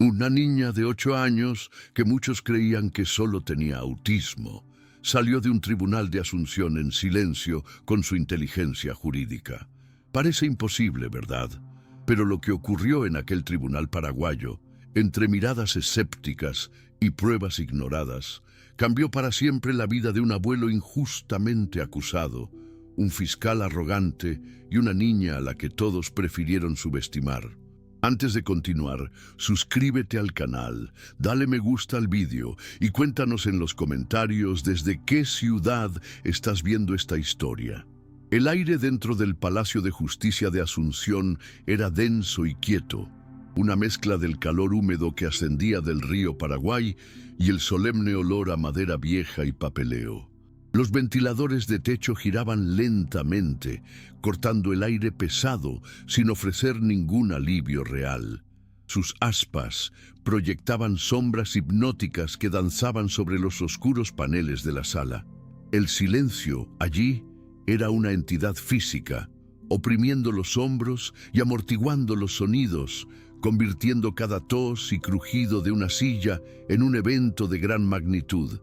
Una niña de 8 años, que muchos creían que solo tenía autismo, salió de un tribunal de Asunción en silencio con su inteligencia jurídica. Parece imposible, ¿verdad? Pero lo que ocurrió en aquel tribunal paraguayo, entre miradas escépticas y pruebas ignoradas, cambió para siempre la vida de un abuelo injustamente acusado, un fiscal arrogante y una niña a la que todos prefirieron subestimar. Antes de continuar, suscríbete al canal, dale me gusta al vídeo y cuéntanos en los comentarios desde qué ciudad estás viendo esta historia. El aire dentro del Palacio de Justicia de Asunción era denso y quieto, una mezcla del calor húmedo que ascendía del río Paraguay y el solemne olor a madera vieja y papeleo. Los ventiladores de techo giraban lentamente, cortando el aire pesado sin ofrecer ningún alivio real. Sus aspas proyectaban sombras hipnóticas que danzaban sobre los oscuros paneles de la sala. El silencio allí era una entidad física, oprimiendo los hombros y amortiguando los sonidos, convirtiendo cada tos y crujido de una silla en un evento de gran magnitud.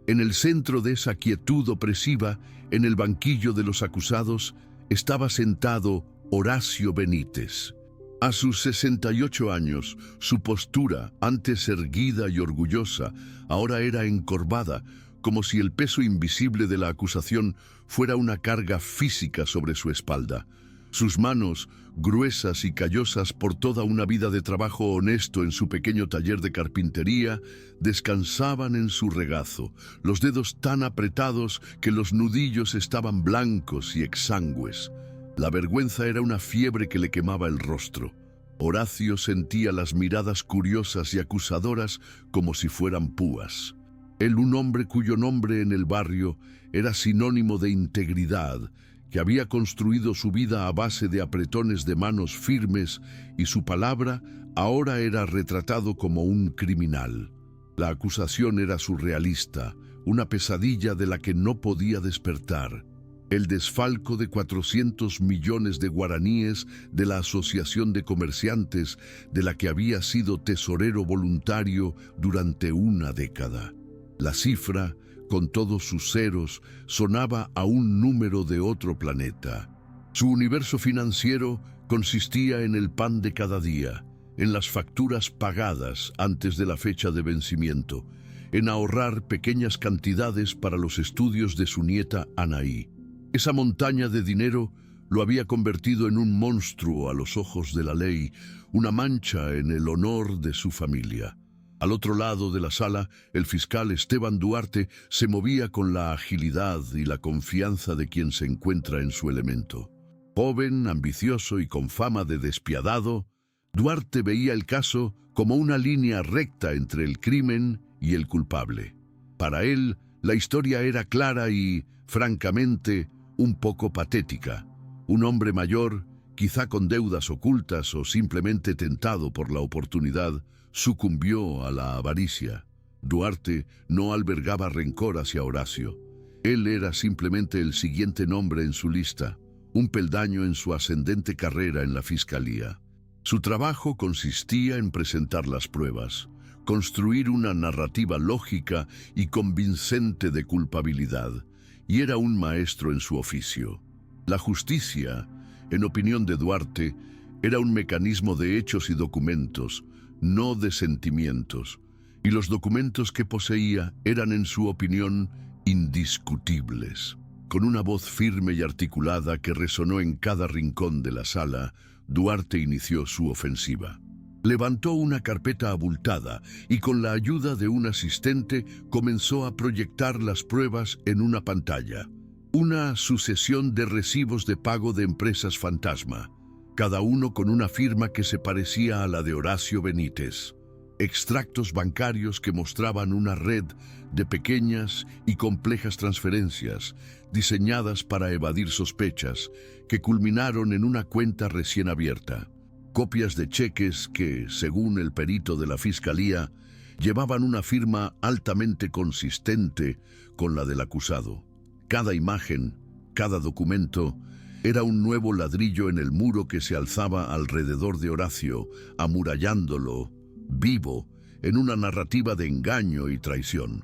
En el centro de esa quietud opresiva, en el banquillo de los acusados, estaba sentado Horacio Benítez. A sus 68 años, su postura, antes erguida y orgullosa, ahora era encorvada, como si el peso invisible de la acusación fuera una carga física sobre su espalda. Sus manos, gruesas y callosas por toda una vida de trabajo honesto en su pequeño taller de carpintería, descansaban en su regazo, los dedos tan apretados que los nudillos estaban blancos y exangües. La vergüenza era una fiebre que le quemaba el rostro. Horacio sentía las miradas curiosas y acusadoras como si fueran púas. Él, un hombre cuyo nombre en el barrio era sinónimo de integridad, que había construido su vida a base de apretones de manos firmes y su palabra ahora era retratado como un criminal. La acusación era surrealista, una pesadilla de la que no podía despertar. El desfalco de 400 millones de guaraníes de la Asociación de Comerciantes, de la que había sido tesorero voluntario durante una década. La cifra, con todos sus ceros, sonaba a un número de otro planeta. Su universo financiero consistía en el pan de cada día, en las facturas pagadas antes de la fecha de vencimiento, en ahorrar pequeñas cantidades para los estudios de su nieta Anaí. Esa montaña de dinero lo había convertido en un monstruo a los ojos de la ley, una mancha en el honor de su familia. Al otro lado de la sala, el fiscal Esteban Duarte se movía con la agilidad y la confianza de quien se encuentra en su elemento. Joven, ambicioso y con fama de despiadado, Duarte veía el caso como una línea recta entre el crimen y el culpable. Para él, la historia era clara y, francamente, un poco patética. Un hombre mayor, quizá con deudas ocultas o simplemente tentado por la oportunidad, sucumbió a la avaricia. Duarte no albergaba rencor hacia Horacio. Él era simplemente el siguiente nombre en su lista, un peldaño en su ascendente carrera en la fiscalía. Su trabajo consistía en presentar las pruebas, construir una narrativa lógica y convincente de culpabilidad, y era un maestro en su oficio. La justicia, en opinión de Duarte, era un mecanismo de hechos y documentos, no de sentimientos, y los documentos que poseía eran, en su opinión, indiscutibles. Con una voz firme y articulada que resonó en cada rincón de la sala, Duarte inició su ofensiva. Levantó una carpeta abultada y con la ayuda de un asistente comenzó a proyectar las pruebas en una pantalla. Una sucesión de recibos de pago de empresas fantasma, cada uno con una firma que se parecía a la de Horacio Benítez. Extractos bancarios que mostraban una red de pequeñas y complejas transferencias diseñadas para evadir sospechas que culminaron en una cuenta recién abierta. Copias de cheques que, según el perito de la fiscalía, llevaban una firma altamente consistente con la del acusado. Cada imagen, cada documento, era un nuevo ladrillo en el muro que se alzaba alrededor de Horacio, amurallándolo, vivo, en una narrativa de engaño y traición.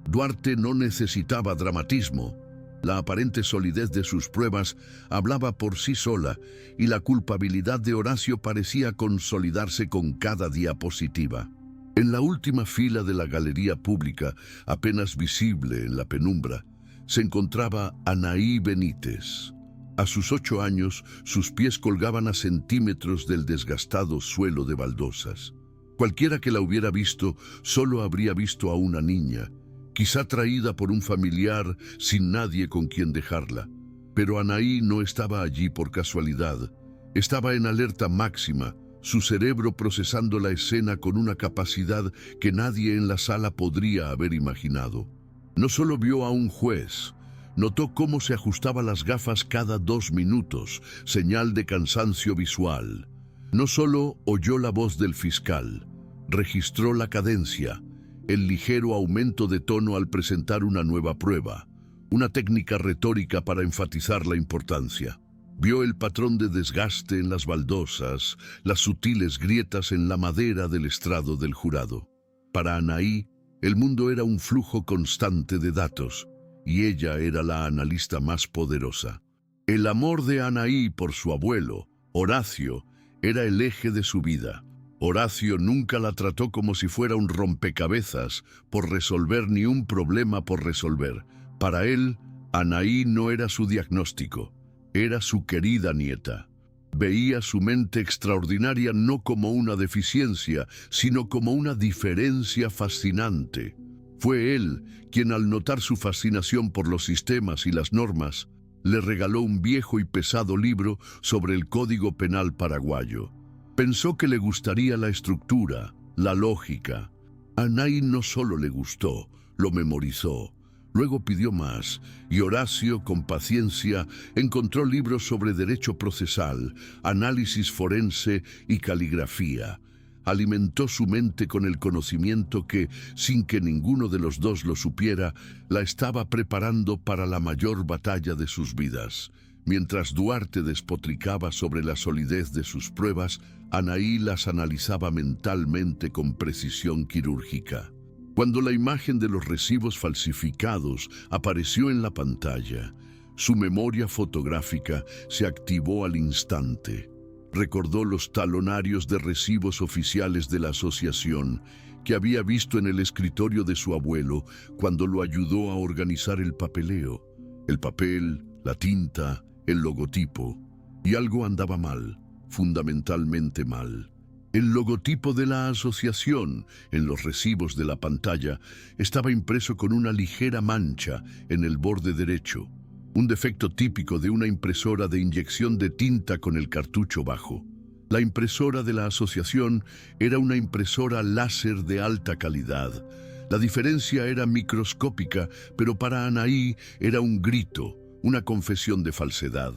Duarte no necesitaba dramatismo. La aparente solidez de sus pruebas hablaba por sí sola y la culpabilidad de Horacio parecía consolidarse con cada diapositiva. En la última fila de la galería pública, apenas visible en la penumbra, se encontraba Anaí Benítez. A sus 8 años, sus pies colgaban a centímetros del desgastado suelo de baldosas. Cualquiera que la hubiera visto solo habría visto a una niña, quizá traída por un familiar sin nadie con quien dejarla. Pero Anaí no estaba allí por casualidad. Estaba en alerta máxima, su cerebro procesando la escena con una capacidad que nadie en la sala podría haber imaginado. No solo vio a un juez, notó cómo se ajustaba las gafas cada 2 minutos, señal de cansancio visual. No solo oyó la voz del fiscal, registró la cadencia, el ligero aumento de tono al presentar una nueva prueba, una técnica retórica para enfatizar la importancia. Vio el patrón de desgaste en las baldosas, las sutiles grietas en la madera del estrado del jurado. Para Anaí, el mundo era un flujo constante de datos, y ella era la analista más poderosa. El amor de Anaí por su abuelo, Horacio, era el eje de su vida. Horacio nunca la trató como si fuera un rompecabezas por resolver ni un problema por resolver. Para él, Anaí no era su diagnóstico, era su querida nieta. Veía su mente extraordinaria no como una deficiencia, sino como una diferencia fascinante. Fue él quien, al notar su fascinación por los sistemas y las normas, le regaló un viejo y pesado libro sobre el Código Penal paraguayo. Pensó que le gustaría la estructura, la lógica. A Anaí no solo le gustó, lo memorizó. Luego pidió más, y Horacio, con paciencia, encontró libros sobre derecho procesal, análisis forense y caligrafía. Alimentó su mente con el conocimiento que, sin que ninguno de los dos lo supiera, la estaba preparando para la mayor batalla de sus vidas. Mientras Duarte despotricaba sobre la solidez de sus pruebas, Anaí las analizaba mentalmente con precisión quirúrgica. Cuando la imagen de los recibos falsificados apareció en la pantalla, su memoria fotográfica se activó al instante. Recordó los talonarios de recibos oficiales de la asociación que había visto en el escritorio de su abuelo cuando lo ayudó a organizar el papeleo. El papel, la tinta, el logotipo. Y algo andaba mal, fundamentalmente mal. El logotipo de la asociación en los recibos de la pantalla estaba impreso con una ligera mancha en el borde derecho, un defecto típico de una impresora de inyección de tinta con el cartucho bajo. La impresora de la asociación era una impresora láser de alta calidad. La diferencia era microscópica, pero para Anaí era un grito, una confesión de falsedad.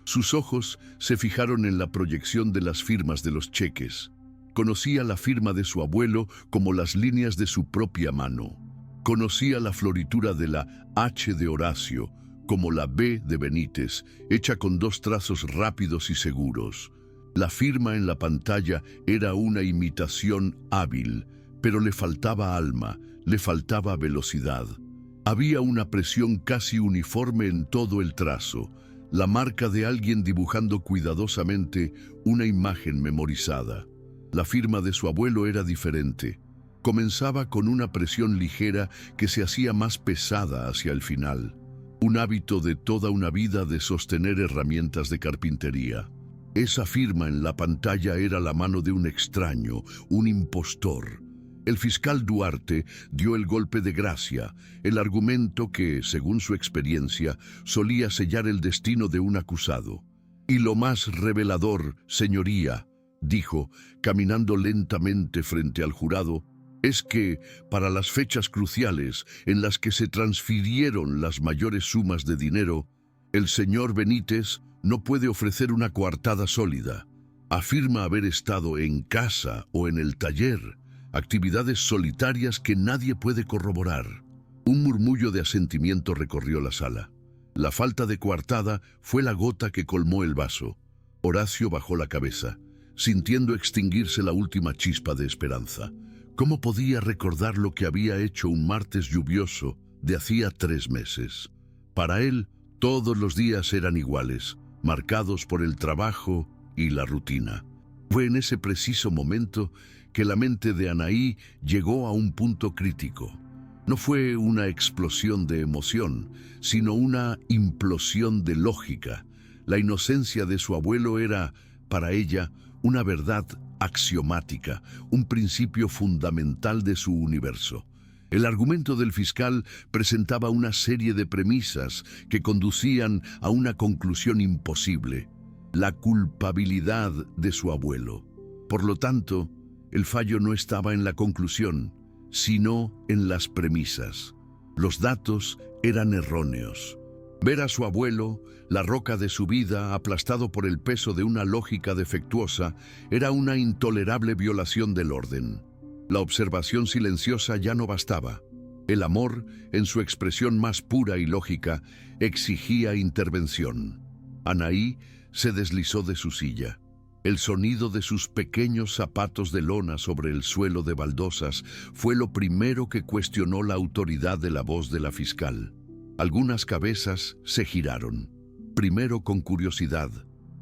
Sus ojos se fijaron en la proyección de las firmas de los cheques. Conocía la firma de su abuelo como las líneas de su propia mano. Conocía la floritura de la H de Horacio como la B de Benítez, hecha con 2 trazos rápidos y seguros. La firma en la pantalla era una imitación hábil, pero le faltaba alma, le faltaba velocidad. Había una presión casi uniforme en todo el trazo, la marca de alguien dibujando cuidadosamente una imagen memorizada. La firma de su abuelo era diferente. Comenzaba con una presión ligera que se hacía más pesada hacia el final. Un hábito de toda una vida de sostener herramientas de carpintería. Esa firma en la pantalla era la mano de un extraño, un impostor. El fiscal Duarte dio el golpe de gracia, el argumento que, según su experiencia, solía sellar el destino de un acusado. Y lo más revelador, señoría, dijo, caminando lentamente frente al jurado, es que, para las fechas cruciales en las que se transfirieron las mayores sumas de dinero, el señor Benítez no puede ofrecer una coartada sólida. Afirma haber estado en casa o en el taller, actividades solitarias que nadie puede corroborar. Un murmullo de asentimiento recorrió la sala. La falta de coartada fue la gota que colmó el vaso. Horacio bajó la cabeza. sintiendo extinguirse la última chispa de esperanza. ¿Cómo podía recordar lo que había hecho un martes lluvioso de hacía 3 meses? Para él, todos los días eran iguales, marcados por el trabajo y la rutina. Fue en ese preciso momento que la mente de Anaí llegó a un punto crítico. No fue una explosión de emoción, sino una implosión de lógica. La inocencia de su abuelo era, para ella, una verdad axiomática, un principio fundamental de su universo. El argumento del fiscal presentaba una serie de premisas que conducían a una conclusión imposible: la culpabilidad de su abuelo. Por lo tanto, el fallo no estaba en la conclusión, sino en las premisas. Los datos eran erróneos. Ver a su abuelo, la roca de su vida, aplastado por el peso de una lógica defectuosa, era una intolerable violación del orden. La observación silenciosa ya no bastaba. El amor, en su expresión más pura y lógica, exigía intervención. Anaí se deslizó de su silla. El sonido de sus pequeños zapatos de lona sobre el suelo de baldosas fue lo primero que cuestionó la autoridad de la voz de la fiscal. Algunas cabezas se giraron, primero con curiosidad,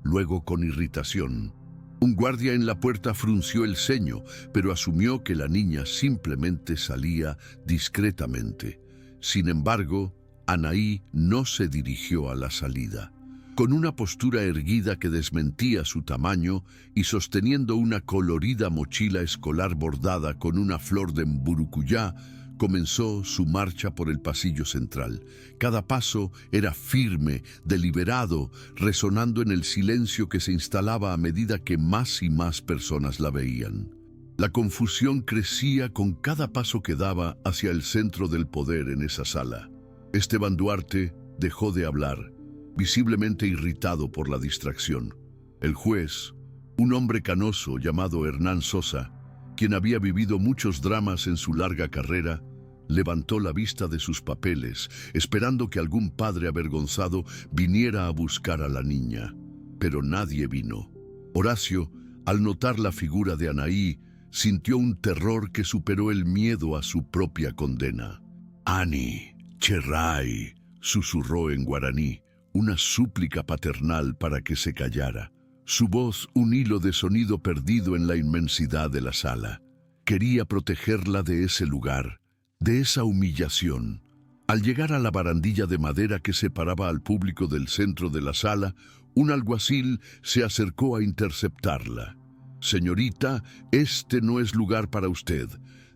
luego con irritación. Un guardia en la puerta frunció el ceño, pero asumió que la niña simplemente salía discretamente. Sin embargo, Anaí no se dirigió a la salida. Con una postura erguida que desmentía su tamaño y sosteniendo una colorida mochila escolar bordada con una flor de mburucuyá, comenzó su marcha por el pasillo central. Cada paso era firme, deliberado, resonando en el silencio que se instalaba a medida que más y más personas la veían. La confusión crecía con cada paso que daba hacia el centro del poder en esa sala. Esteban Duarte dejó de hablar, visiblemente irritado por la distracción. El juez, un hombre canoso llamado Hernán Sosa, quien había vivido muchos dramas en su larga carrera, levantó la vista de sus papeles, esperando que algún padre avergonzado viniera a buscar a la niña. Pero nadie vino. Horacio, al notar la figura de Anaí, sintió un terror que superó el miedo a su propia condena. «Ani, Cherrai», susurró en guaraní, una súplica paternal para que se callara. Su voz, un hilo de sonido perdido en la inmensidad de la sala. Quería protegerla de ese lugar, de esa humillación. Al llegar a la barandilla de madera que separaba al público del centro de la sala, un alguacil se acercó a interceptarla. «Señorita, este no es lugar para usted»,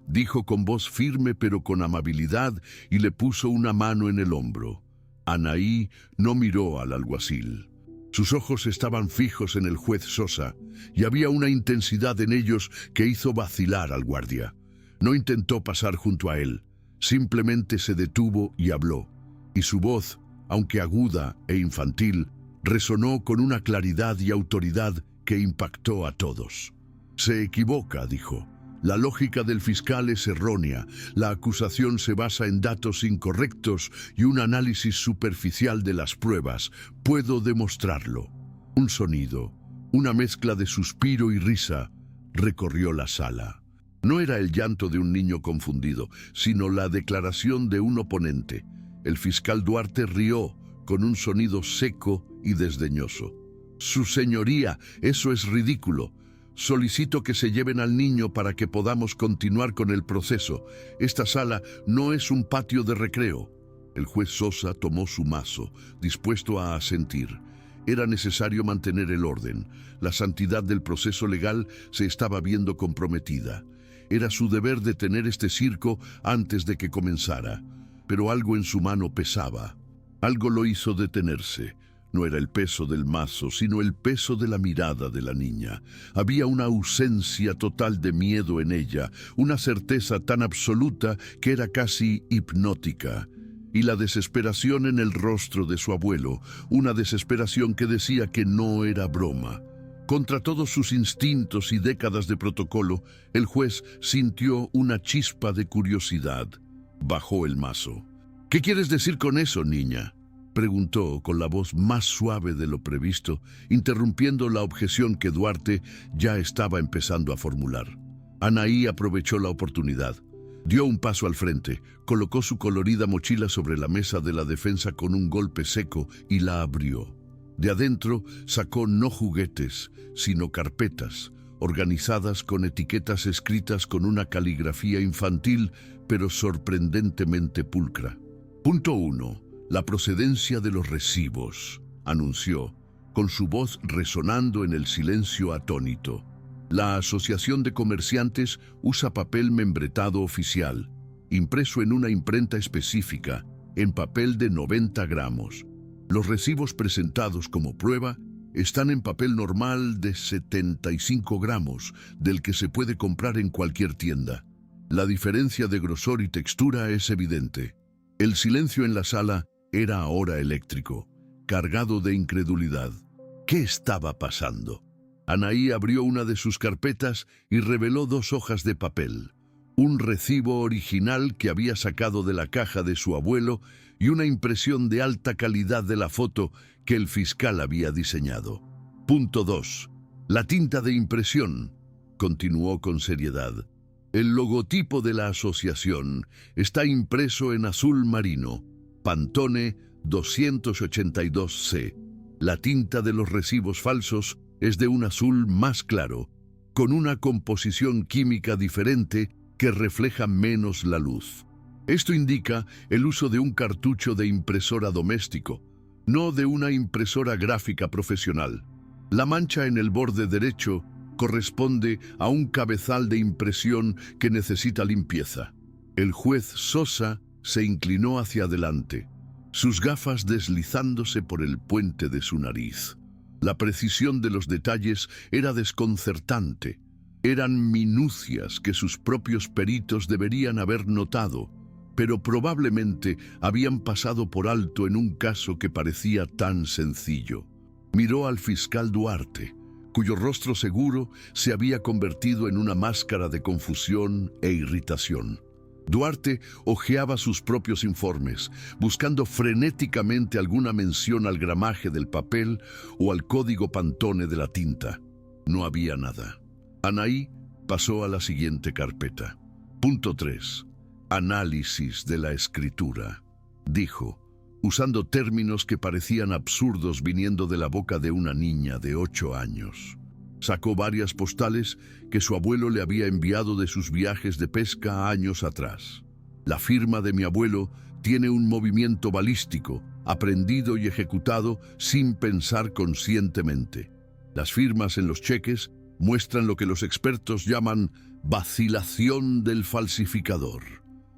dijo con voz firme pero con amabilidad y le puso una mano en el hombro. Anaí no miró al alguacil. Sus ojos estaban fijos en el juez Sosa y había una intensidad en ellos que hizo vacilar al guardia. No intentó pasar junto a él, simplemente se detuvo y habló, y su voz, aunque aguda e infantil, resonó con una claridad y autoridad que impactó a todos. «Se equivoca», dijo. «La lógica del fiscal es errónea, la acusación se basa en datos incorrectos y un análisis superficial de las pruebas. Puedo demostrarlo». Un sonido, una mezcla de suspiro y risa, recorrió la sala. No era el llanto de un niño confundido, sino la declaración de un oponente. El fiscal Duarte rió con un sonido seco y desdeñoso. «Su señoría, eso es ridículo. Solicito que se lleven al niño para que podamos continuar con el proceso. Esta sala no es un patio de recreo». El juez Sosa tomó su mazo, dispuesto a asentir. Era necesario mantener el orden. La santidad del proceso legal se estaba viendo comprometida. Era su deber detener este circo antes de que comenzara. Pero algo en su mano pesaba. Algo lo hizo detenerse. No era el peso del mazo, sino el peso de la mirada de la niña. Había una ausencia total de miedo en ella, una certeza tan absoluta que era casi hipnótica. Y la desesperación en el rostro de su abuelo, una desesperación que decía que no era broma. Contra todos sus instintos y décadas de protocolo, el juez sintió una chispa de curiosidad. Bajó el mazo. «¿Qué quieres decir con eso, niña?». preguntó con la voz más suave de lo previsto, interrumpiendo la objeción que Duarte ya estaba empezando a formular. Anaí aprovechó la oportunidad. Dio un paso al frente, colocó su colorida mochila sobre la mesa de la defensa con un golpe seco y la abrió. De adentro sacó no juguetes, sino carpetas, organizadas con etiquetas escritas con una caligrafía infantil, pero sorprendentemente pulcra. Punto 1. La procedencia de los recibos, anunció, con su voz resonando en el silencio atónito. La Asociación de Comerciantes usa papel membretado oficial, impreso en una imprenta específica, en papel de 90 gramos. Los recibos presentados como prueba están en papel normal de 75 gramos, del que se puede comprar en cualquier tienda. La diferencia de grosor y textura es evidente. El silencio en la sala era ahora eléctrico, cargado de incredulidad. ¿Qué estaba pasando? Anaí abrió una de sus carpetas y reveló 2 hojas de papel. Un recibo original que había sacado de la caja de su abuelo y una impresión de alta calidad de la foto que el fiscal había diseñado. Punto 2. La tinta de impresión, continuó con seriedad. El logotipo de la asociación está impreso en azul marino, Pantone 282C. La tinta de los recibos falsos es de un azul más claro, con una composición química diferente que refleja menos la luz. Esto indica el uso de un cartucho de impresora doméstico, no de una impresora gráfica profesional. La mancha en el borde derecho corresponde a un cabezal de impresión que necesita limpieza. El juez Sosa se inclinó hacia adelante, sus gafas deslizándose por el puente de su nariz. La precisión de los detalles era desconcertante. Eran minucias que sus propios peritos deberían haber notado, pero probablemente habían pasado por alto en un caso que parecía tan sencillo. Miró al fiscal Duarte, cuyo rostro seguro se había convertido en una máscara de confusión e irritación. Duarte hojeaba sus propios informes, buscando frenéticamente alguna mención al gramaje del papel o al código Pantone de la tinta. No había nada. Anaí pasó a la siguiente carpeta. Punto 3. Análisis de la escritura, dijo, usando términos que parecían absurdos viniendo de la boca de una niña de 8 años. Sacó varias postales que su abuelo le había enviado de sus viajes de pesca años atrás. La firma de mi abuelo tiene un movimiento balístico, aprendido y ejecutado sin pensar conscientemente. Las firmas en los cheques muestran lo que los expertos llaman vacilación del falsificador.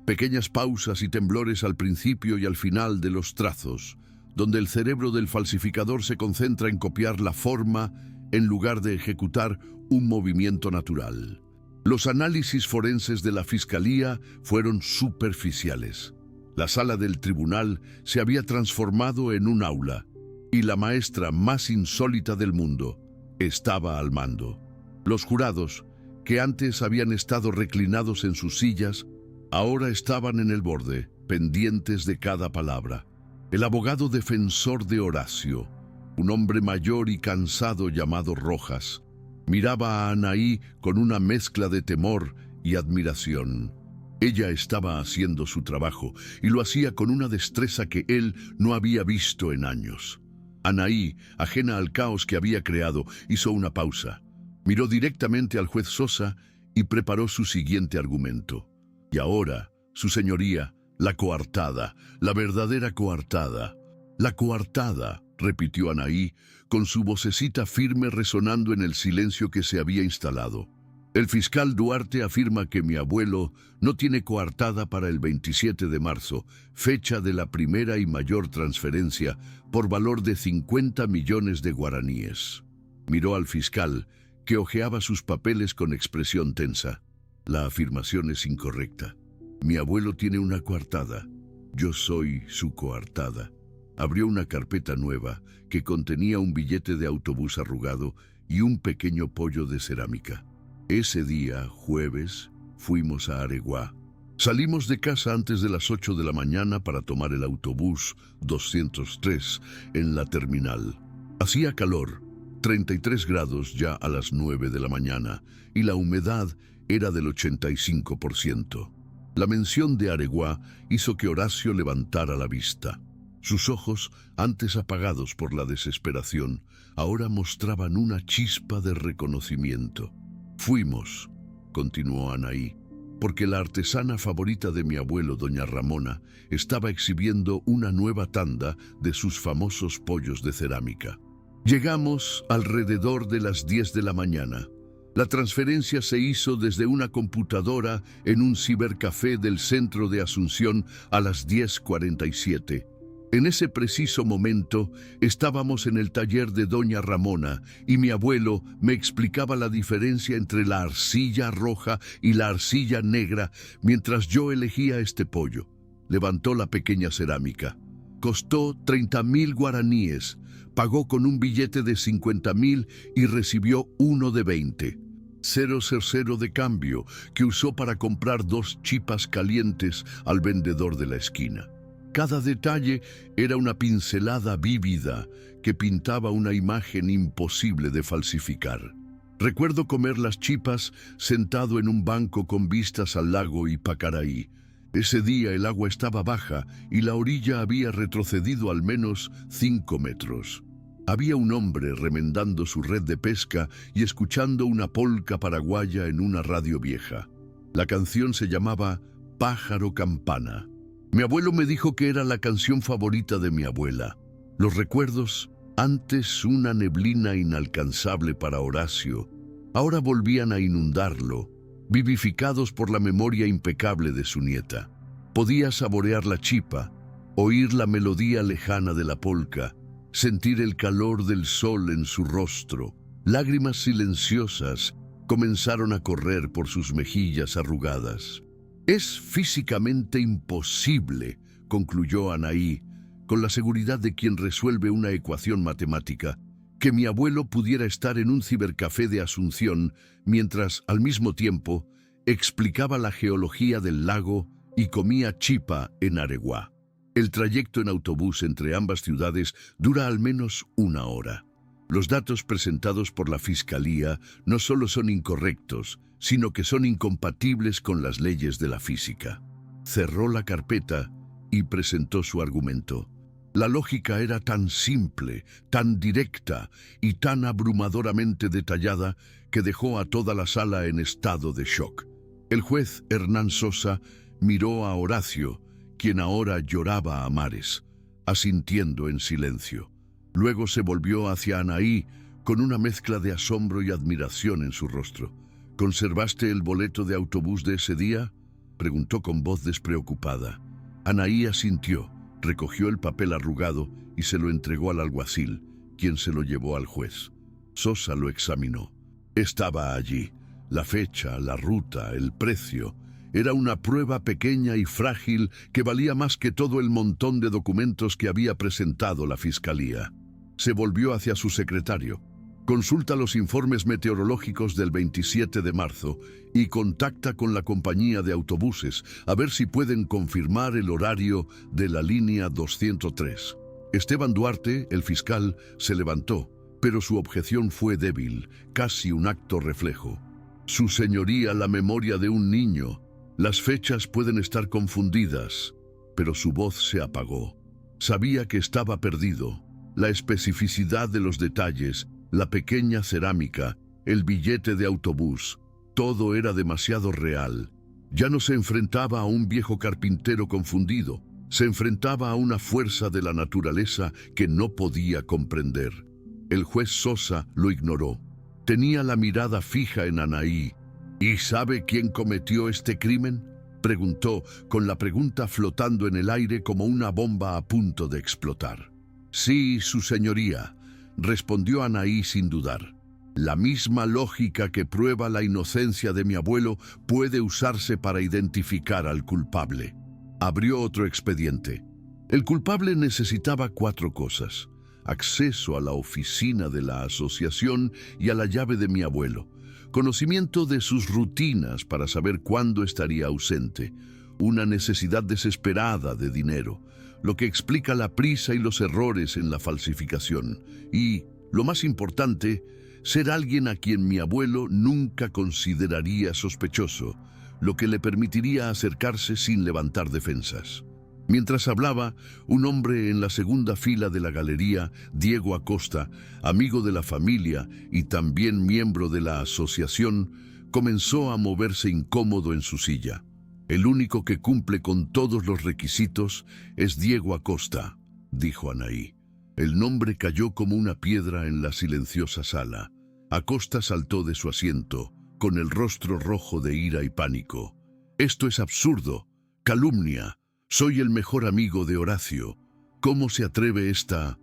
Pequeñas pausas y temblores al principio y al final de los trazos, donde el cerebro del falsificador se concentra en copiar la forma en lugar de ejecutar un movimiento natural. Los análisis forenses de la Fiscalía fueron superficiales. La sala del tribunal se había transformado en un aula, y la maestra más insólita del mundo estaba al mando. Los jurados, que antes habían estado reclinados en sus sillas, ahora estaban en el borde, pendientes de cada palabra. El abogado defensor de Horacio, un hombre mayor y cansado llamado Rojas, miraba a Anaí con una mezcla de temor y admiración. Ella estaba haciendo su trabajo y lo hacía con una destreza que él no había visto en años. Anaí, ajena al caos que había creado, hizo una pausa, miró directamente al juez Sosa y preparó su siguiente argumento. Y ahora, su señoría, la coartada, la verdadera coartada. La coartada, repitió Anaí, con su vocecita firme resonando en el silencio que se había instalado. El fiscal Duarte afirma que mi abuelo no tiene coartada para el 27 de marzo, fecha de la primera y mayor transferencia, por valor de 50 millones de guaraníes. Miró al fiscal, que hojeaba sus papeles con expresión tensa. La afirmación es incorrecta. Mi abuelo tiene una coartada. Yo soy su coartada. Abrió una carpeta nueva que contenía un billete de autobús arrugado y un pequeño pollo de cerámica. Ese día, jueves, fuimos a Areguá. Salimos de casa antes de las 8 de la mañana para tomar el autobús 203 en la terminal. Hacía calor, 33 grados ya a las 9 de la mañana, y la humedad era del 85%. La mención de Areguá hizo que Horacio levantara la vista. Sus ojos, antes apagados por la desesperación, ahora mostraban una chispa de reconocimiento. Fuimos, continuó Anaí, porque la artesana favorita de mi abuelo, doña Ramona, estaba exhibiendo una nueva tanda de sus famosos pollos de cerámica. Llegamos alrededor de las 10 de la mañana. La transferencia se hizo desde una computadora en un cibercafé del centro de Asunción a las 10:47. En ese preciso momento estábamos en el taller de doña Ramona y mi abuelo me explicaba la diferencia entre la arcilla roja y la arcilla negra mientras yo elegía este pollo. Levantó la pequeña cerámica. Costó 30,000 guaraníes, pagó con un billete de 50,000 y recibió uno de 20. 000 de cambio que usó para comprar 2 chipas calientes al vendedor de la esquina. Cada detalle era una pincelada vívida que pintaba una imagen imposible de falsificar. Recuerdo comer las chipas sentado en un banco con vistas al lago Ipacaraí. Ese día el agua estaba baja y la orilla había retrocedido al menos 5 metros. Había un hombre remendando su red de pesca y escuchando una polca paraguaya en una radio vieja. La canción se llamaba Pájaro Campana. Mi abuelo me dijo que era la canción favorita de mi abuela. Los recuerdos, antes una neblina inalcanzable para Horacio, ahora volvían a inundarlo, vivificados por la memoria impecable de su nieta. Podía saborear la chipa, oír la melodía lejana de la polca, sentir el calor del sol en su rostro. Lágrimas silenciosas comenzaron a correr por sus mejillas arrugadas. «Es físicamente imposible», concluyó Anaí, con la seguridad de quien resuelve una ecuación matemática, que mi abuelo pudiera estar en un cibercafé de Asunción mientras, al mismo tiempo, explicaba la geología del lago y comía chipa en Areguá. El trayecto en autobús entre ambas ciudades dura al menos 1 hora. Los datos presentados por la Fiscalía no solo son incorrectos, sino que son incompatibles con las leyes de la física. Cerró la carpeta y presentó su argumento. La lógica era tan simple, tan directa y tan abrumadoramente detallada que dejó a toda la sala en estado de shock. El juez Hernán Sosa miró a Horacio, quien ahora lloraba a mares, asintiendo en silencio. Luego se volvió hacia Anaí con una mezcla de asombro y admiración en su rostro. «¿Conservaste el boleto de autobús de ese día?», preguntó con voz despreocupada. Anaí asintió, recogió el papel arrugado y se lo entregó al alguacil, quien se lo llevó al juez. Sosa lo examinó. Estaba allí. La fecha, la ruta, el precio. Era una prueba pequeña y frágil que valía más que todo el montón de documentos que había presentado la Fiscalía. Se volvió hacia su secretario. «Consulta los informes meteorológicos del 27 de marzo y contacta con la compañía de autobuses a ver si pueden confirmar el horario de la línea 203. Esteban Duarte, el fiscal, se levantó, pero su objeción fue débil, casi un acto reflejo. «Su señoría, la memoria de un niño. Las fechas pueden estar confundidas», pero su voz se apagó. Sabía que estaba perdido. La especificidad de los detalles, la pequeña cerámica, el billete de autobús, todo era demasiado real. Ya no se enfrentaba a un viejo carpintero confundido, se enfrentaba a una fuerza de la naturaleza que no podía comprender. El juez Sosa lo ignoró. Tenía la mirada fija en Anaí. «¿Y sabe quién cometió este crimen?», preguntó, con la pregunta flotando en el aire como una bomba a punto de explotar. «Sí, su señoría», respondió Anaí sin dudar. «La misma lógica que prueba la inocencia de mi abuelo puede usarse para identificar al culpable». Abrió otro expediente. El culpable necesitaba 4 cosas: acceso a la oficina de la asociación y a la llave de mi abuelo, conocimiento de sus rutinas para saber cuándo estaría ausente, una necesidad desesperada de dinero, lo que explica la prisa y los errores en la falsificación. Y, lo más importante, ser alguien a quien mi abuelo nunca consideraría sospechoso, lo que le permitiría acercarse sin levantar defensas. Mientras hablaba, un hombre en la segunda fila de la galería, Diego Acosta, amigo de la familia y también miembro de la asociación, comenzó a moverse incómodo en su silla. El único que cumple con todos los requisitos es Diego Acosta, dijo Anaí. El nombre cayó como una piedra en la silenciosa sala. Acosta saltó de su asiento, con el rostro rojo de ira y pánico. Esto es absurdo, calumnia. Soy el mejor amigo de Horacio. ¿Cómo se atreve esta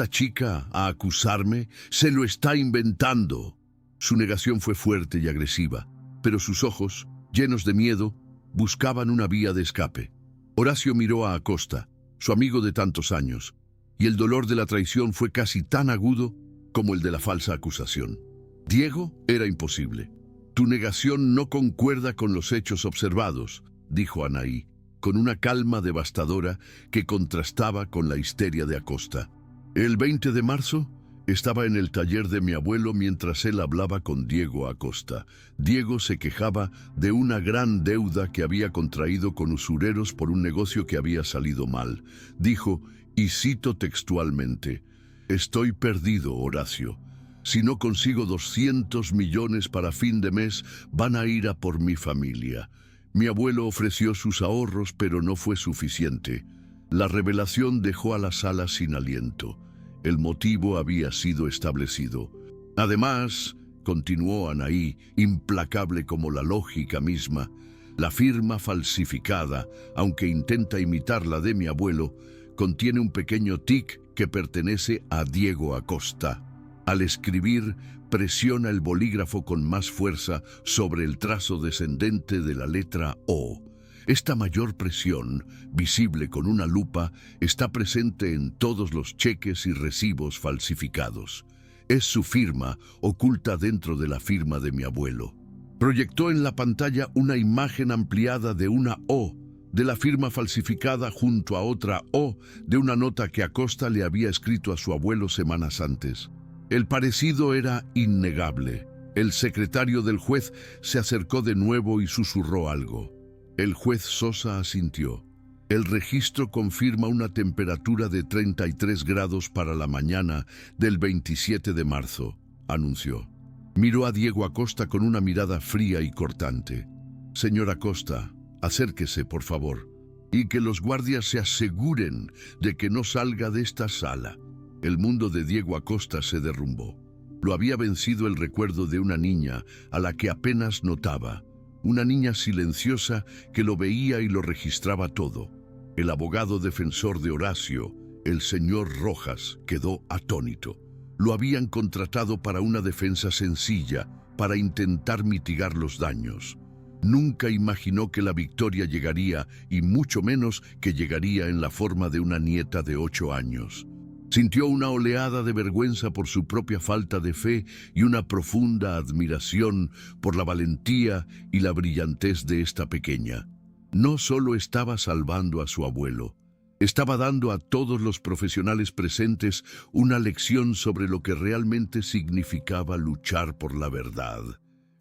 chica a acusarme? Se lo está inventando. Su negación fue fuerte y agresiva, pero sus ojos, llenos de miedo, buscaban una vía de escape. Horacio miró a Acosta, su amigo de tantos años, y el dolor de la traición fue casi tan agudo como el de la falsa acusación. Diego, era imposible. Tu negación no concuerda con los hechos observados, dijo Anaí, con una calma devastadora que contrastaba con la histeria de Acosta. El 20 de marzo estaba en el taller de mi abuelo mientras él hablaba con Diego Acosta. Diego se quejaba de una gran deuda que había contraído con usureros por un negocio que había salido mal. Dijo, y cito textualmente, «Estoy perdido, Horacio. Si no consigo 200 millones para fin de mes, van a ir a por mi familia». Mi abuelo ofreció sus ahorros, pero no fue suficiente. La revelación dejó a la sala sin aliento. El motivo había sido establecido. Además, continuó Anaí, implacable como la lógica misma, la firma falsificada, aunque intenta imitar la de mi abuelo, contiene un pequeño tic que pertenece a Diego Acosta. Al escribir, presiona el bolígrafo con más fuerza sobre el trazo descendente de la letra O. Esta mayor presión, visible con una lupa, está presente en todos los cheques y recibos falsificados. Es su firma, oculta dentro de la firma de mi abuelo. Proyectó en la pantalla una imagen ampliada de una O, de la firma falsificada junto a otra O, de una nota que Acosta le había escrito a su abuelo semanas antes. El parecido era innegable. El secretario del juez se acercó de nuevo y susurró algo. El juez Sosa asintió. El registro confirma una temperatura de 33 grados para la mañana del 27 de marzo, anunció. Miró a Diego Acosta con una mirada fría y cortante. Señor Acosta, acérquese, por favor, y que los guardias se aseguren de que no salga de esta sala. El mundo de Diego Acosta se derrumbó. Lo había vencido el recuerdo de una niña a la que apenas notaba, una niña silenciosa que lo veía y lo registraba todo. El abogado defensor de Horacio, el señor Rojas, quedó atónito. Lo habían contratado para una defensa sencilla, para intentar mitigar los daños. Nunca imaginó que la victoria llegaría, y mucho menos que llegaría en la forma de una nieta de 8 años. Sintió una oleada de vergüenza por su propia falta de fe y una profunda admiración por la valentía y la brillantez de esta pequeña. No solo estaba salvando a su abuelo, estaba dando a todos los profesionales presentes una lección sobre lo que realmente significaba luchar por la verdad.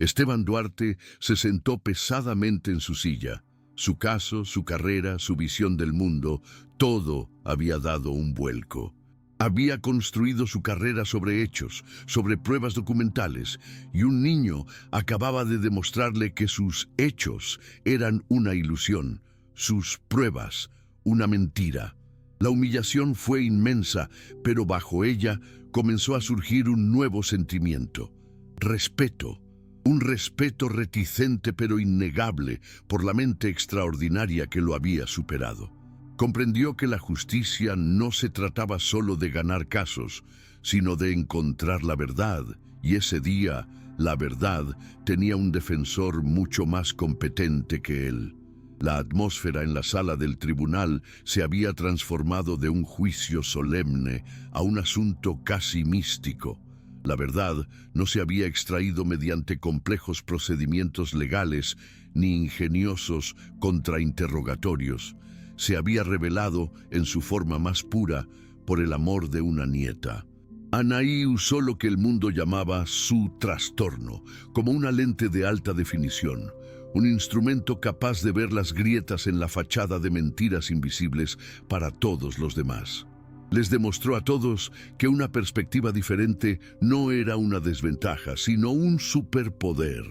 Esteban Duarte se sentó pesadamente en su silla. Su caso, su carrera, su visión del mundo, todo había dado un vuelco. Había construido su carrera sobre hechos, sobre pruebas documentales, y un niño acababa de demostrarle que sus hechos eran una ilusión, sus pruebas una mentira. La humillación fue inmensa, pero bajo ella comenzó a surgir un nuevo sentimiento: respeto. Un respeto reticente pero innegable por la mente extraordinaria que lo había superado. Comprendió que la justicia no se trataba solo de ganar casos, sino de encontrar la verdad, y ese día la verdad tenía un defensor mucho más competente que él. La atmósfera en la sala del tribunal se había transformado de un juicio solemne a un asunto casi místico. La verdad no se había extraído mediante complejos procedimientos legales ni ingeniosos contrainterrogatorios. Se había revelado en su forma más pura por el amor de una nieta. Anaí usó lo que el mundo llamaba su trastorno, como una lente de alta definición, un instrumento capaz de ver las grietas en la fachada de mentiras invisibles para todos los demás. Les demostró a todos que una perspectiva diferente no era una desventaja, sino un superpoder.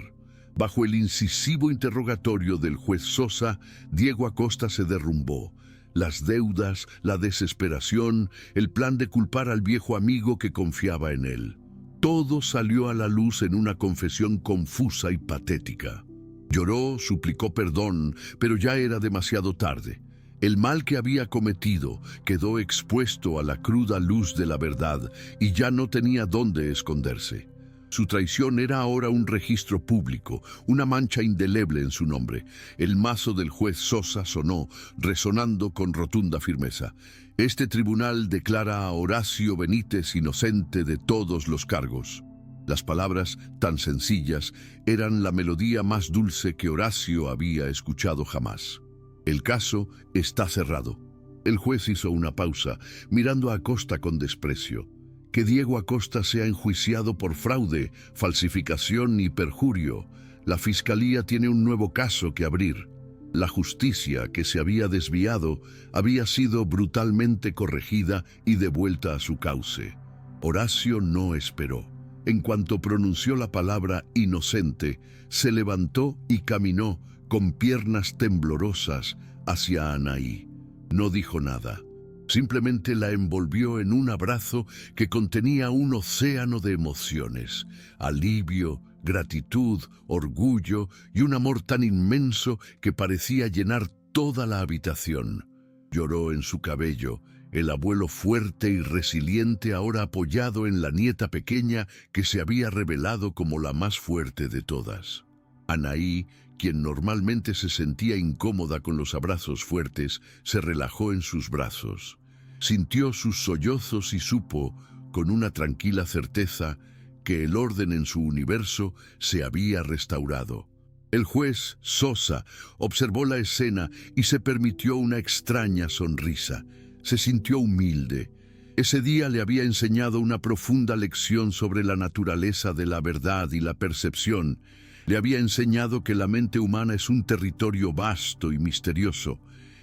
Bajo el incisivo interrogatorio del juez Sosa, Diego Acosta se derrumbó. Las deudas, la desesperación, el plan de culpar al viejo amigo que confiaba en él. Todo salió a la luz en una confesión confusa y patética. Lloró, suplicó perdón, pero ya era demasiado tarde. El mal que había cometido quedó expuesto a la cruda luz de la verdad y ya no tenía dónde esconderse. Su traición era ahora un registro público, una mancha indeleble en su nombre. El mazo del juez Sosa sonó, resonando con rotunda firmeza. Este tribunal declara a Horacio Benítez inocente de todos los cargos. Las palabras, tan sencillas, eran la melodía más dulce que Horacio había escuchado jamás. El caso está cerrado. El juez hizo una pausa, mirando a Acosta con desprecio. Que Diego Acosta sea enjuiciado por fraude, falsificación y perjurio. La fiscalía tiene un nuevo caso que abrir. La justicia que se había desviado había sido brutalmente corregida y devuelta a su cauce. Horacio no esperó. En cuanto pronunció la palabra inocente, se levantó y caminó con piernas temblorosas hacia Anaí. No dijo nada. Simplemente la envolvió en un abrazo que contenía un océano de emociones, alivio, gratitud, orgullo y un amor tan inmenso que parecía llenar toda la habitación. Lloró en su cabello, el abuelo fuerte y resiliente ahora apoyado en la nieta pequeña que se había revelado como la más fuerte de todas. Anaí, quien normalmente se sentía incómoda con los abrazos fuertes, se relajó en sus brazos. Sintió sus sollozos y supo, con una tranquila certeza, que el orden en su universo se había restaurado. El juez, Sosa, observó la escena y se permitió una extraña sonrisa. Se sintió humilde. Ese día le había enseñado una profunda lección sobre la naturaleza de la verdad y la percepción. Le había enseñado que la mente humana es un territorio vasto y misterioso,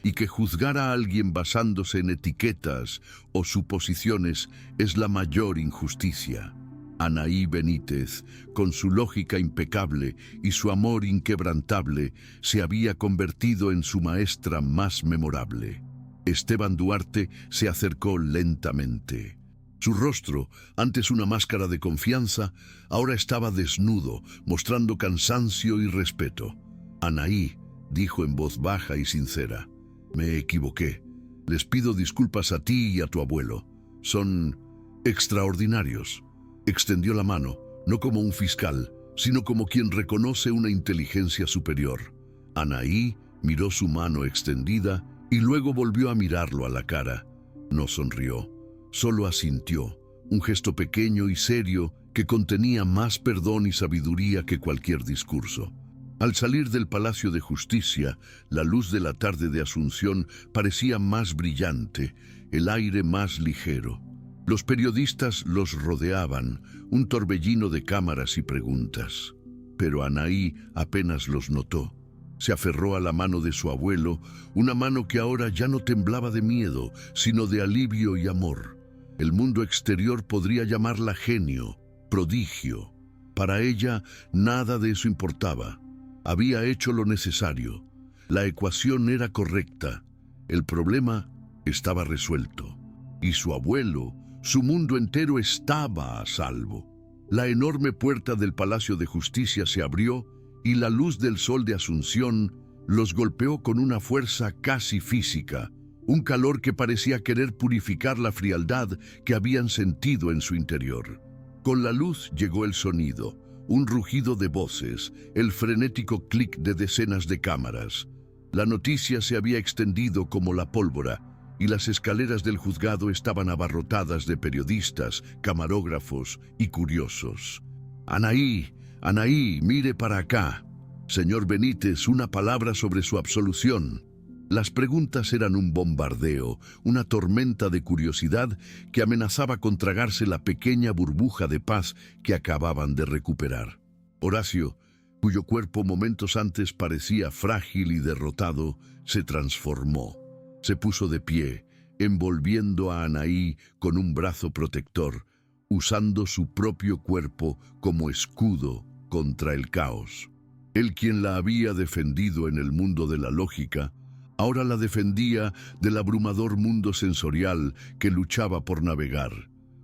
y que juzgar a alguien basándose en etiquetas o suposiciones es la mayor injusticia. Anaí Benítez, con su lógica impecable y su amor inquebrantable, se había convertido en su maestra más memorable. Esteban Duarte se acercó lentamente. Su rostro, antes una máscara de confianza, ahora estaba desnudo, mostrando cansancio y respeto. Anaí, dijo en voz baja y sincera, me equivoqué. Les pido disculpas a ti y a tu abuelo. Son extraordinarios. Extendió la mano, no como un fiscal, sino como quien reconoce una inteligencia superior. Anaí miró su mano extendida y luego volvió a mirarlo a la cara. No sonrió, solo asintió, un gesto pequeño y serio que contenía más perdón y sabiduría que cualquier discurso. Al salir del Palacio de Justicia, la luz de la tarde de Asunción parecía más brillante, el aire más ligero. Los periodistas los rodeaban, un torbellino de cámaras y preguntas. Pero Anaí apenas los notó. Se aferró a la mano de su abuelo, una mano que ahora ya no temblaba de miedo, sino de alivio y amor. El mundo exterior podría llamarla genio, prodigio. Para ella, nada de eso importaba. Había hecho lo necesario. La ecuación era correcta. El problema estaba resuelto. Y su abuelo, su mundo entero estaba a salvo. La enorme puerta del Palacio de Justicia se abrió y la luz del sol de Asunción los golpeó con una fuerza casi física, un calor que parecía querer purificar la frialdad que habían sentido en su interior. Con la luz llegó el sonido, un rugido de voces, el frenético clic de decenas de cámaras. La noticia se había extendido como la pólvora. y las escaleras del juzgado estaban abarrotadas de periodistas, camarógrafos y curiosos. «Anaí, Anaí, mire para acá. Señor Benítez, una palabra sobre su absolución». Las preguntas eran un bombardeo, una tormenta de curiosidad que amenazaba con tragarse la pequeña burbuja de paz que acababan de recuperar. Horacio, cuyo cuerpo momentos antes parecía frágil y derrotado, se transformó. Se puso de pie, envolviendo a Anaí con un brazo protector, usando su propio cuerpo como escudo contra el caos. Él, quien la había defendido en el mundo de la lógica, ahora la defendía del abrumador mundo sensorial que luchaba por navegar,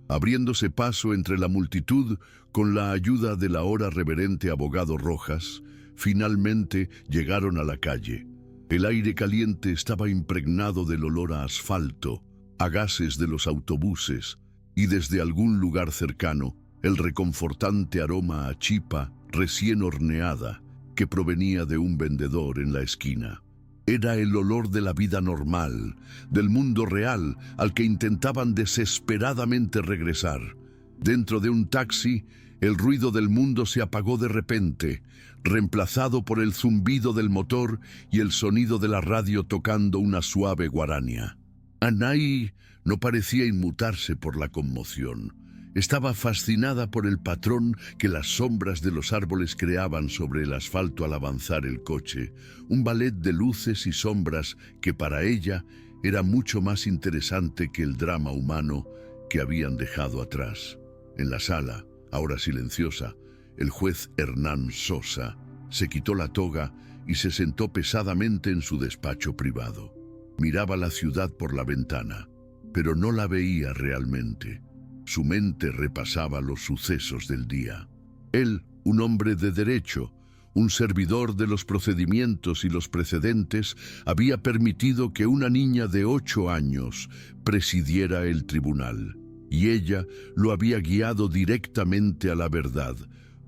abriéndose paso entre la multitud con la ayuda del ahora reverente abogado Rojas. Finalmente llegaron a la calle. El aire caliente estaba impregnado del olor a asfalto, a gases de los autobuses, y desde algún lugar cercano, el reconfortante aroma a chipa recién horneada que provenía de un vendedor en la esquina. Era el olor de la vida normal, del mundo real al que intentaban desesperadamente regresar. Dentro de un taxi, el ruido del mundo se apagó de repente, reemplazado por el zumbido del motor y el sonido de la radio tocando una suave guarania. Anaí no parecía inmutarse por la conmoción. Estaba fascinada por el patrón que las sombras de los árboles creaban sobre el asfalto al avanzar el coche, un ballet de luces y sombras que para ella era mucho más interesante que el drama humano que habían dejado atrás. En la sala, ahora silenciosa, el juez Hernán Sosa se quitó la toga y se sentó pesadamente en su despacho privado. Miraba la ciudad por la ventana, pero no la veía realmente. Su mente repasaba los sucesos del día. Él, un hombre de derecho, un servidor de los procedimientos y los precedentes, había permitido que una niña de 8 años presidiera el tribunal, y ella lo había guiado directamente a la verdad,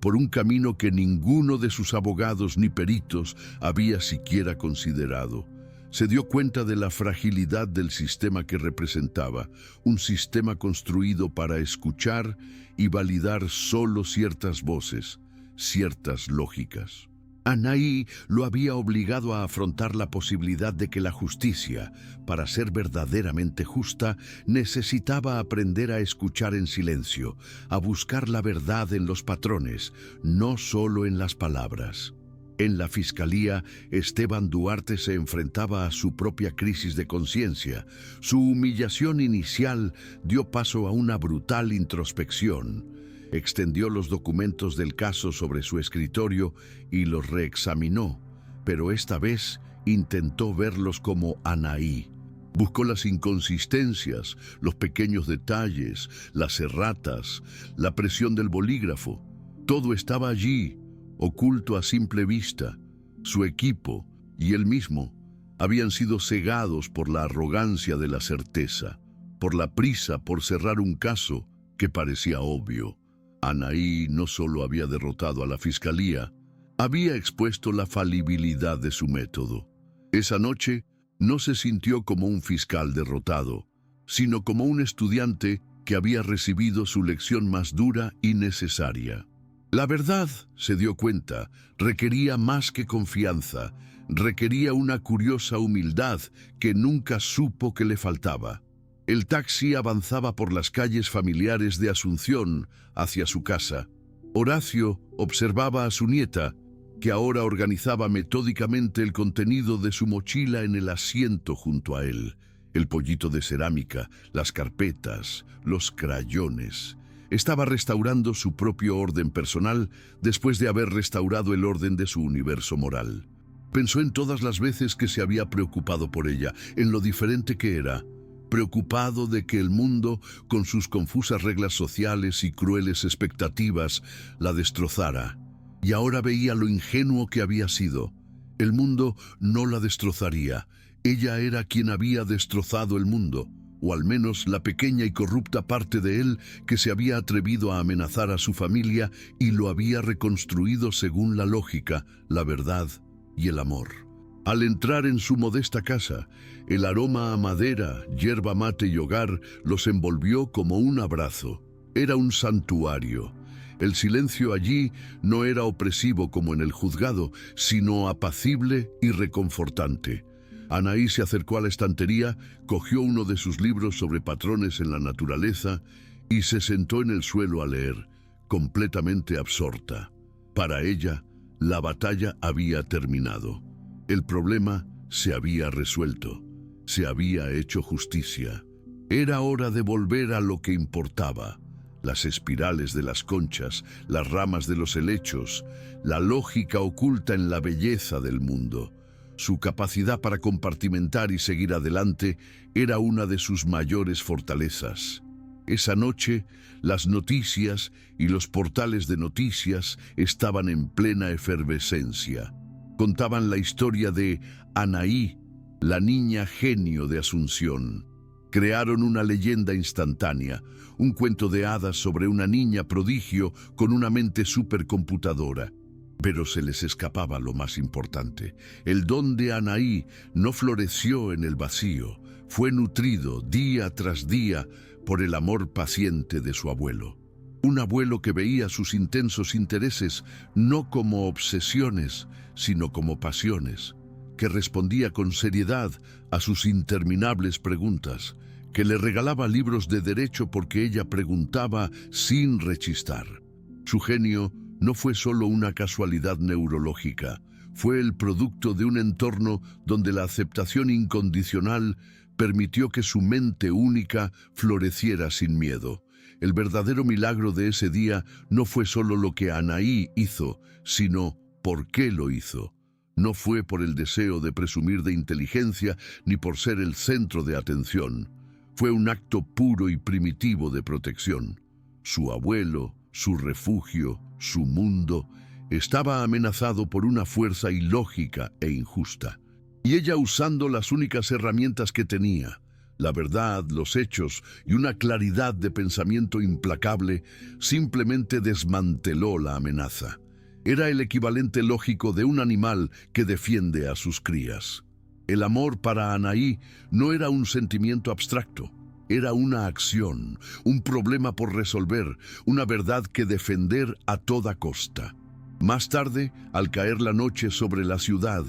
por un camino que ninguno de sus abogados ni peritos había siquiera considerado. Se dio cuenta de la fragilidad del sistema que representaba, un sistema construido para escuchar y validar solo ciertas voces, ciertas lógicas. Anaí lo había obligado a afrontar la posibilidad de que la justicia, para ser verdaderamente justa, necesitaba aprender a escuchar en silencio, a buscar la verdad en los patrones, no solo en las palabras. En la fiscalía, Esteban Duarte se enfrentaba a su propia crisis de conciencia. Su humillación inicial dio paso a una brutal introspección. Extendió los documentos del caso sobre su escritorio y los reexaminó, pero esta vez intentó verlos como Anaí. Buscó las inconsistencias, los pequeños detalles, las erratas, la presión del bolígrafo. Todo estaba allí, oculto a simple vista. Su equipo y él mismo habían sido cegados por la arrogancia de la certeza, por la prisa por cerrar un caso que parecía obvio. Anaí no solo había derrotado a la fiscalía, había expuesto la falibilidad de su método. Esa noche no se sintió como un fiscal derrotado, sino como un estudiante que había recibido su lección más dura y necesaria. La verdad, se dio cuenta, requería más que confianza, requería una curiosa humildad que nunca supo que le faltaba. El taxi avanzaba por las calles familiares de Asunción hacia su casa. Horacio observaba a su nieta, que ahora organizaba metódicamente el contenido de su mochila en el asiento junto a él. El pollito de cerámica, las carpetas, los crayones. Estaba restaurando su propio orden personal después de haber restaurado el orden de su universo moral. Pensó en todas las veces que se había preocupado por ella, en lo diferente que era, preocupado de que el mundo, con sus confusas reglas sociales y crueles expectativas, la destrozara. Y ahora veía lo ingenuo que había sido. El mundo no la destrozaría. Ella era quien había destrozado el mundo, o al menos la pequeña y corrupta parte de él que se había atrevido a amenazar a su familia y lo había reconstruido según la lógica, la verdad y el amor. Al entrar en su modesta casa, el aroma a madera, yerba mate y hogar los envolvió como un abrazo. Era un santuario. El silencio allí no era opresivo como en el juzgado, sino apacible y reconfortante. Anaí se acercó a la estantería, cogió uno de sus libros sobre patrones en la naturaleza y se sentó en el suelo a leer, completamente absorta. Para ella, la batalla había terminado. El problema se había resuelto. Se había hecho justicia. Era hora de volver a lo que importaba. Las espirales de las conchas, las ramas de los helechos, la lógica oculta en la belleza del mundo. Su capacidad para compartimentar y seguir adelante era una de sus mayores fortalezas. Esa noche, las noticias y los portales de noticias estaban en plena efervescencia. Contaban la historia de Anaí, la niña genio de Asunción. Crearon una leyenda instantánea, un cuento de hadas sobre una niña prodigio con una mente supercomputadora. Pero se les escapaba lo más importante. El don de Anaí no floreció en el vacío, fue nutrido día tras día por el amor paciente de su abuelo. Un abuelo que veía sus intensos intereses no como obsesiones, sino como pasiones, que respondía con seriedad a sus interminables preguntas, que le regalaba libros de derecho porque ella preguntaba sin rechistar. Su genio no fue solo una casualidad neurológica, fue el producto de un entorno donde la aceptación incondicional permitió que su mente única floreciera sin miedo. El verdadero milagro de ese día no fue solo lo que Anaí hizo, sino por qué lo hizo. No fue por el deseo de presumir de inteligencia ni por ser el centro de atención. Fue un acto puro y primitivo de protección. Su abuelo, su refugio, su mundo, estaba amenazado por una fuerza ilógica e injusta. Y ella, usando las únicas herramientas que tenía, la verdad, los hechos y una claridad de pensamiento implacable, simplemente desmanteló la amenaza. Era el equivalente lógico de un animal que defiende a sus crías. El amor para Anaí no era un sentimiento abstracto, era una acción, un problema por resolver, una verdad que defender a toda costa. Más tarde, al caer la noche sobre la ciudad,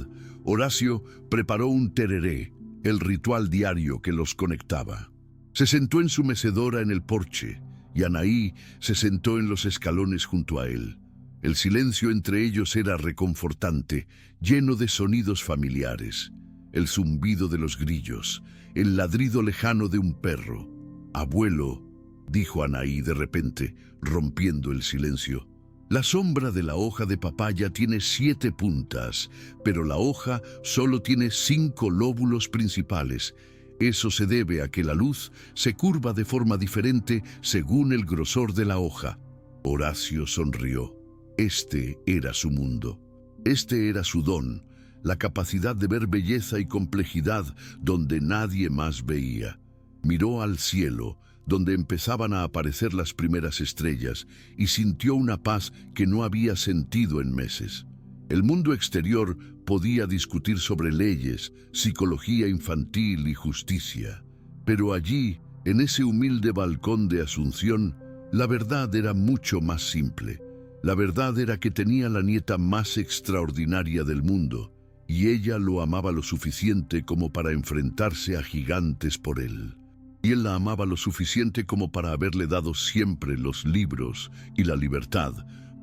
Horacio preparó un tereré, el ritual diario que los conectaba. Se sentó en su mecedora en el porche, y Anaí se sentó en los escalones junto a él. El silencio entre ellos era reconfortante, lleno de sonidos familiares. El zumbido de los grillos, el ladrido lejano de un perro. «Abuelo», dijo Anaí de repente, rompiendo el silencio. «La sombra de la hoja de papaya tiene 7 puntas, pero la hoja solo tiene 5 lóbulos principales. Eso se debe a que la luz se curva de forma diferente según el grosor de la hoja». Horacio sonrió. Este era su mundo. Este era su don, la capacidad de ver belleza y complejidad donde nadie más veía. Miró al cielo, donde empezaban a aparecer las primeras estrellas, y sintió una paz que no había sentido en meses. El mundo exterior podía discutir sobre leyes, psicología infantil y justicia. Pero allí, en ese humilde balcón de Asunción, la verdad era mucho más simple. La verdad era que tenía la nieta más extraordinaria del mundo, y ella lo amaba lo suficiente como para enfrentarse a gigantes por él. Y él la amaba lo suficiente como para haberle dado siempre los libros y la libertad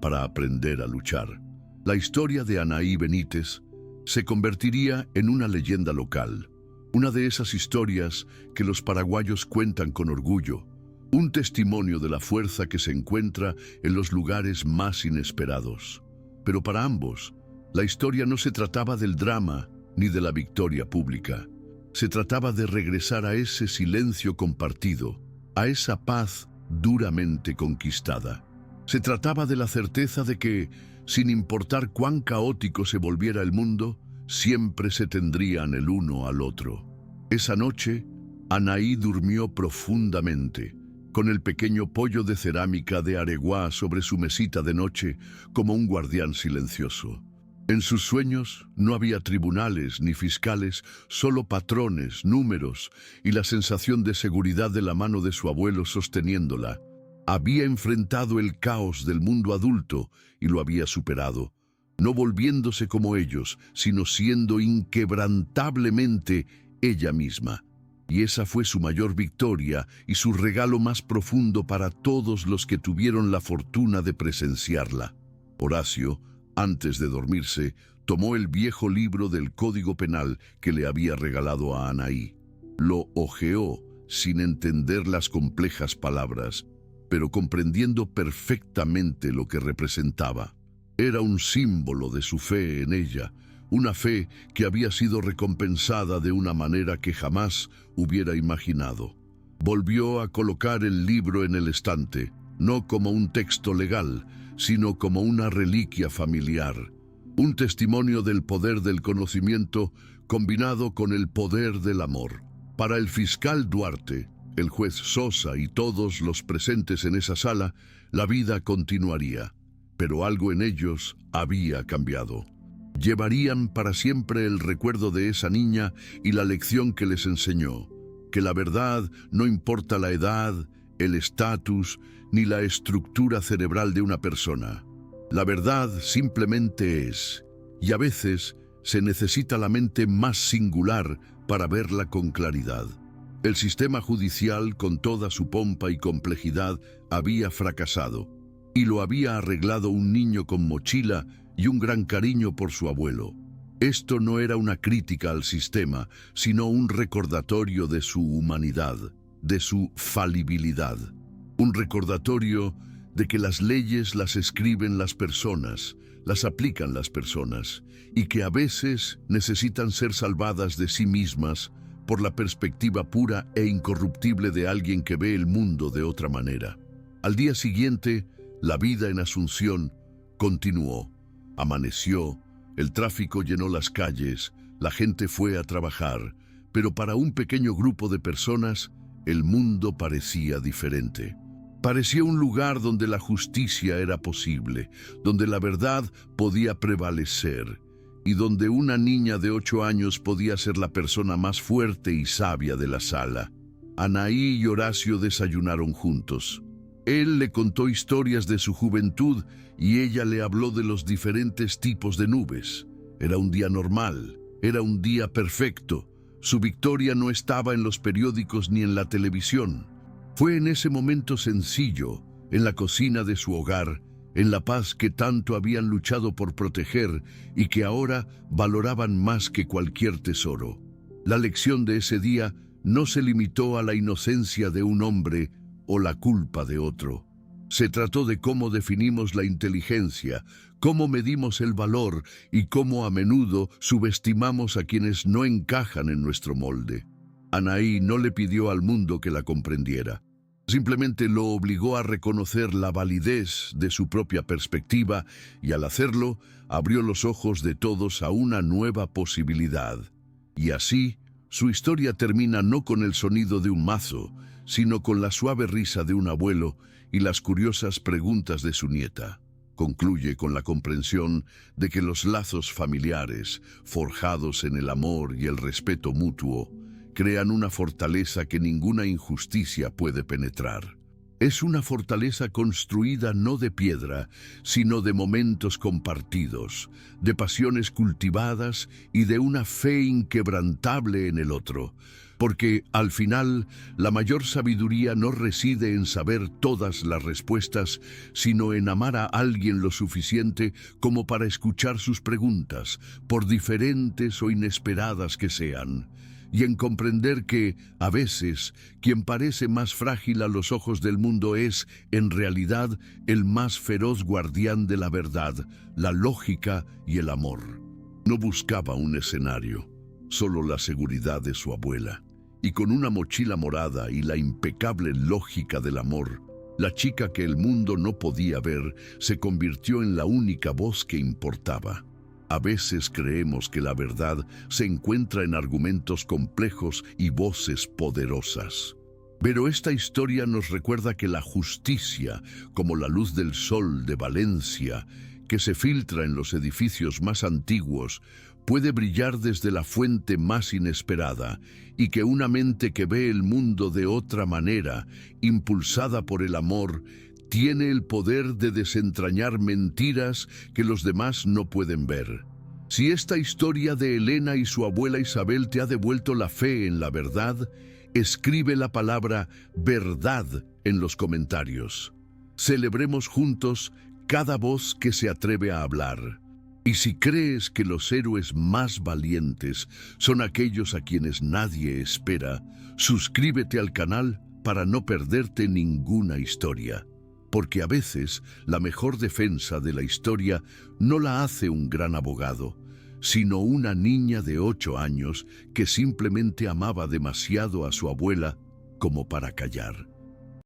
para aprender a luchar. La historia de Anaí Benítez se convertiría en una leyenda local, una de esas historias que los paraguayos cuentan con orgullo, un testimonio de la fuerza que se encuentra en los lugares más inesperados. Pero para ambos, la historia no se trataba del drama ni de la victoria pública. Se trataba de regresar a ese silencio compartido, a esa paz duramente conquistada. Se trataba de la certeza de que, sin importar cuán caótico se volviera el mundo, siempre se tendrían el uno al otro. Esa noche, Anaí durmió profundamente, con el pequeño pollo de cerámica de Areguá sobre su mesita de noche como un guardián silencioso. En sus sueños no había tribunales ni fiscales, solo patrones, números y la sensación de seguridad de la mano de su abuelo sosteniéndola. Había enfrentado el caos del mundo adulto y lo había superado, no volviéndose como ellos, sino siendo inquebrantablemente ella misma. Y esa fue su mayor victoria y su regalo más profundo para todos los que tuvieron la fortuna de presenciarla. Horacio, antes de dormirse, tomó el viejo libro del Código Penal que le había regalado a Anaí. Lo hojeó sin entender las complejas palabras, pero comprendiendo perfectamente lo que representaba. Era un símbolo de su fe en ella, una fe que había sido recompensada de una manera que jamás hubiera imaginado. Volvió a colocar el libro en el estante, no como un texto legal, sino como una reliquia familiar, un testimonio del poder del conocimiento combinado con el poder del amor. Para el fiscal Duarte, el juez Sosa y todos los presentes en esa sala, la vida continuaría, pero algo en ellos había cambiado. Llevarían para siempre el recuerdo de esa niña y la lección que les enseñó, que la verdad no importa la edad, el estatus, ni la estructura cerebral de una persona. La verdad simplemente es, y a veces se necesita la mente más singular para verla con claridad. El sistema judicial, con toda su pompa y complejidad, había fracasado, y lo había arreglado un niño con mochila y un gran cariño por su abuelo. Esto no era una crítica al sistema, sino un recordatorio de su humanidad, de su falibilidad. Un recordatorio de que las leyes las escriben las personas, las aplican las personas, y que a veces necesitan ser salvadas de sí mismas por la perspectiva pura e incorruptible de alguien que ve el mundo de otra manera. Al día siguiente, la vida en Asunción continuó. Amaneció, el tráfico llenó las calles, la gente fue a trabajar, pero para un pequeño grupo de personas, el mundo parecía diferente. Parecía un lugar donde la justicia era posible, donde la verdad podía prevalecer, y donde una niña de 8 años podía ser la persona más fuerte y sabia de la sala. Anaí y Horacio desayunaron juntos. Él le contó historias de su juventud y ella le habló de los diferentes tipos de nubes. Era un día normal, era un día perfecto. Su victoria no estaba en los periódicos ni en la televisión. Fue en ese momento sencillo, en la cocina de su hogar, en la paz que tanto habían luchado por proteger y que ahora valoraban más que cualquier tesoro. La lección de ese día no se limitó a la inocencia de un hombre o la culpa de otro. Se trató de cómo definimos la inteligencia, cómo medimos el valor y cómo a menudo subestimamos a quienes no encajan en nuestro molde. Anaí no le pidió al mundo que la comprendiera. Simplemente lo obligó a reconocer la validez de su propia perspectiva y al hacerlo, abrió los ojos de todos a una nueva posibilidad. Y así, su historia termina no con el sonido de un mazo, sino con la suave risa de un abuelo y las curiosas preguntas de su nieta. Concluye con la comprensión de que los lazos familiares, forjados en el amor y el respeto mutuo, crean una fortaleza que ninguna injusticia puede penetrar. Es una fortaleza construida no de piedra, sino de momentos compartidos, de pasiones cultivadas y de una fe inquebrantable en el otro. Porque, al final, la mayor sabiduría no reside en saber todas las respuestas, sino en amar a alguien lo suficiente como para escuchar sus preguntas, por diferentes o inesperadas que sean. Y en comprender que, a veces, quien parece más frágil a los ojos del mundo es, en realidad, el más feroz guardián de la verdad, la lógica y el amor. No buscaba un escenario, solo la seguridad de su abuela. Y con una mochila morada y la impecable lógica del amor, la chica que el mundo no podía ver se convirtió en la única voz que importaba. A veces creemos que la verdad se encuentra en argumentos complejos y voces poderosas. Pero esta historia nos recuerda que la justicia, como la luz del sol de Valencia, que se filtra en los edificios más antiguos puede brillar desde la fuente más inesperada y que una mente que ve el mundo de otra manera, impulsada por el amor, tiene el poder de desentrañar mentiras que los demás no pueden ver. Si esta historia de Elena y su abuela Isabel te ha devuelto la fe en la verdad, escribe la palabra verdad en los comentarios. Celebremos juntos cada voz que se atreve a hablar. Y si crees que los héroes más valientes son aquellos a quienes nadie espera, suscríbete al canal para no perderte ninguna historia. Porque a veces la mejor defensa de la historia no la hace un gran abogado, sino una niña de 8 años que simplemente amaba demasiado a su abuela como para callar.